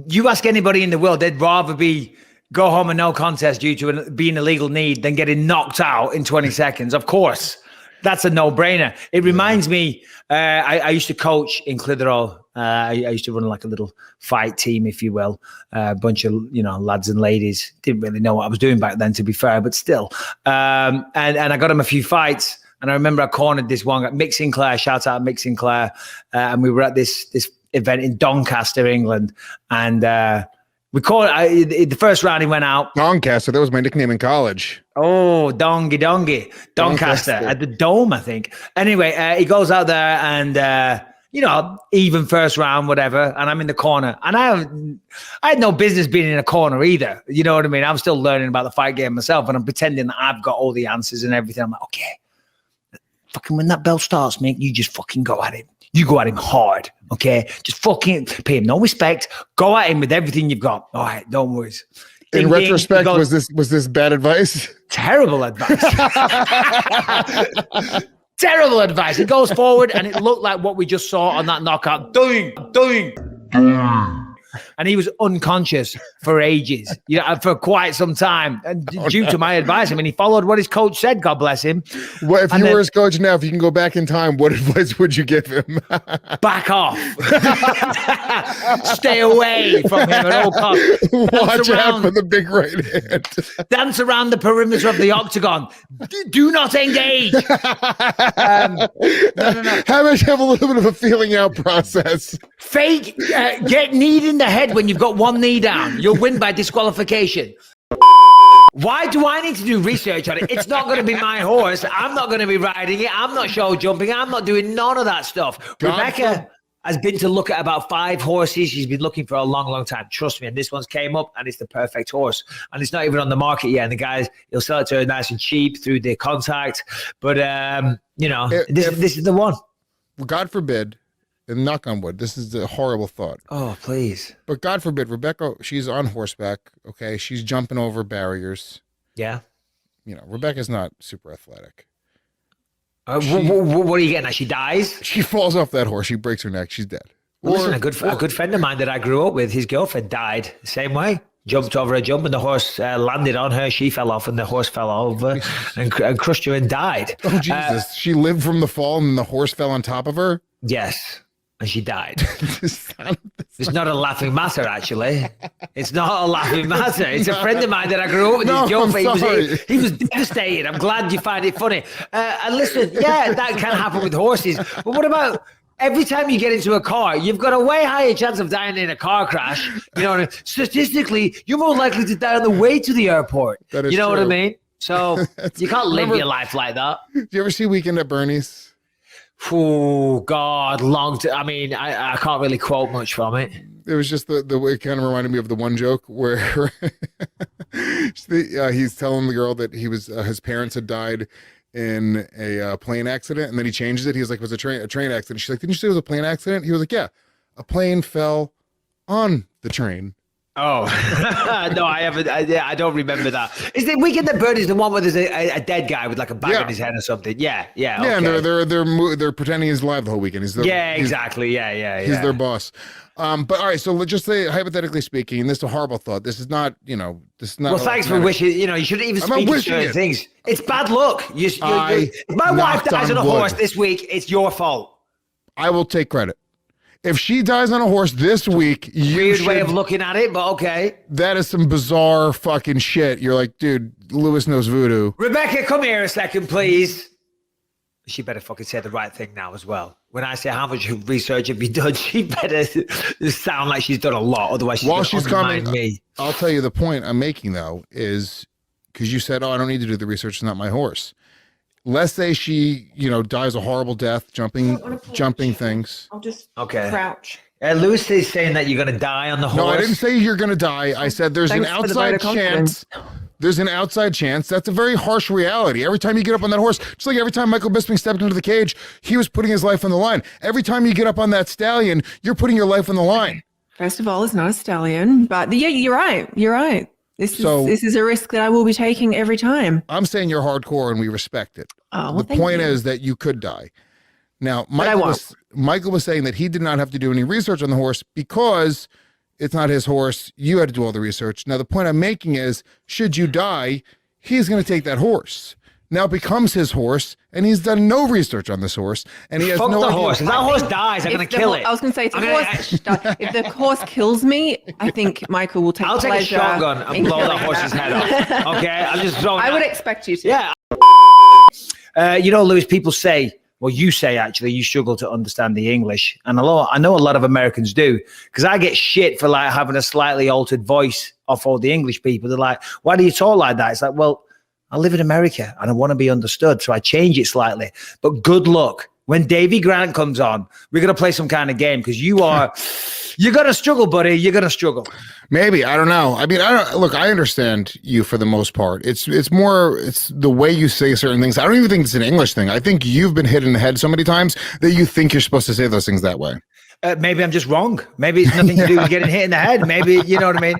You ask anybody in the world, they'd rather go home and no contest due to being a legal need than getting knocked out in 20 seconds. Of course, that's a no-brainer. It reminds me, I used to coach in Clitheroe. I used to run like a little fight team, if you will, a bunch of lads and ladies. Didn't really know what I was doing back then, to be fair, but still. And I got him a few fights. And I remember I cornered this one, Mick Sinclair, shout out Mick Sinclair. And we were at this event in Doncaster, England. And we called the first round, he went out. Doncaster, that was my nickname in college. Oh, Doncaster at the Dome, I think. Anyway, he goes out there and, even first round, whatever. And I'm in the corner. And I had no business being in a corner either. You know what I mean? I'm still learning about the fight game myself. And I'm pretending that I've got all the answers and everything. I'm like, okay. Fucking when that bell starts, Mick, you just fucking go at him. You go at him hard, okay? Just fucking pay him no respect. Go at him with everything you've got. All right, don't worry. In retrospect, was this bad advice? Terrible advice. Terrible advice. He goes forward, and it looked like what we just saw on that knockout. Doing. And he was unconscious for ages, for quite some time, and due to my advice. I mean, he followed what his coach said, God bless him. Well, if you were his coach now, if you can go back in time, what advice would you give him? Back off. Stay away from him at all costs. Watch out for the big right hand. Dance around the perimeter of the octagon. Do not engage. No. Have a little bit of a feeling out process. Fake, get kneed in the head when you've got one knee down. You'll win by disqualification. Why do I need to do research on it? It's not going to be my horse. I'm not going to be riding it. I'm not show jumping. I'm not doing none of that stuff. Rebecca has been to look at about 5 horses. She's been looking for a long, long time. Trust me. And this one's came up and it's the perfect horse. And it's not even on the market yet. And the guys, he'll sell it to her nice and cheap through the contact. But, this is the one. God forbid. And knock on wood, this is a horrible thought. Oh, please. But God forbid, Rebecca, she's on horseback, okay? She's jumping over barriers. Yeah. Rebecca's not super athletic. What are you getting at? She dies? She falls off that horse. She breaks her neck. She's dead. Well, listen, a good friend of mine that I grew up with, his girlfriend died the same way. Jumped over a jump and the horse landed on her. She fell off and the horse fell over and crushed her and died. Oh, Jesus. She lived from the fall and the horse fell on top of her? Yes. And she died. It's not a laughing matter, actually. It's not a laughing matter. It's a friend of mine that I grew up with. No, his girlfriend. He was devastated. I'm glad you find it funny. And listen, yeah, that can happen with horses. But what about every time you get into a car, you've got a way higher chance of dying in a car crash. You know what I mean? Statistically, you're more likely to die on the way to the airport. That is you know true. what I mean? So you can't live your life like that. Do you ever see Weekend at Bernie's? Oh God, I can't really quote much from it. It was just the way it kind of reminded me of the one joke where he's telling the girl that he was his parents had died in a plane accident, and then he changes it. He was like, it was a train accident. She's like, didn't you say it was a plane accident? He was like, yeah, a plane fell on the train. Oh, no, I haven't. I don't remember that. Is the Weekend at Bernie's the one where there's a dead guy with like a bag on his head or something? Yeah. Okay. Yeah, and they're pretending he's alive the whole weekend. Exactly. Yeah. He's their boss. But all right, so let's just say, hypothetically speaking, this is a horrible thought. This is not, this is not. Well, thanks for wishing. You shouldn't even speak of certain things. It's bad luck. If my wife dies on a horse this week, it's your fault. I will take credit. If she dies on a horse this week, weird way of looking at it, but okay. That is some bizarre fucking shit. You're like, dude, Lewis knows voodoo. Rebecca, come here a second, please. She better fucking say the right thing now as well. When I say how much research have you done, she better sound like she's done a lot. Otherwise, she's going to undermine me. I'll tell you the point I'm making, though, is because you said, I don't need to do the research. It's not my horse. Let's say she, dies a horrible death, jumping things. I'll just crouch. Lewis is saying that you're going to die on the horse. No, I didn't say you're going to die. I said there's an outside chance. There's an outside chance. That's a very harsh reality. Every time you get up on that horse, just like every time Michael Bisping stepped into the cage, he was putting his life on the line. Every time you get up on that stallion, you're putting your life on the line. First of all, it's not a stallion, but yeah, you're right. This is a risk that I will be taking every time. I'm saying you're hardcore and we respect it. Oh, well, the point is that you could die. Now, Michael was saying that he did not have to do any research on the horse because It's not his horse. You had to do all the research. Now, the point I'm making is, should you die, he's going to take that horse. Now it becomes his horse, and he's done no research on this horse, and he has Fuck no the idea. horse. If that horse dies, I'm going to kill it. I was going to say, if the horse kills me, I think Michael will take I'll take a shotgun and blow that horse's head off. Okay? I'm just throwing I would expect you to. Yeah. Lewis, people say, well, you say actually you struggle to understand the English. And I know a lot of Americans do, because I get shit for like having a slightly altered voice off all the English people. They're like, why do you talk like that? It's like, well, I live in America and I want to be understood. So I change it slightly. But good luck. When Davy Grant comes on, we're going to play some kind of game, because you're going to struggle, buddy. You're going to struggle. Maybe. I don't know. I mean, I understand you for the most part. It's the way you say certain things. I don't even think it's an English thing. I think you've been hit in the head so many times that you think you're supposed to say those things that way. Maybe I'm just wrong. Maybe it's nothing to do with getting hit in the head. Maybe, you know what I mean?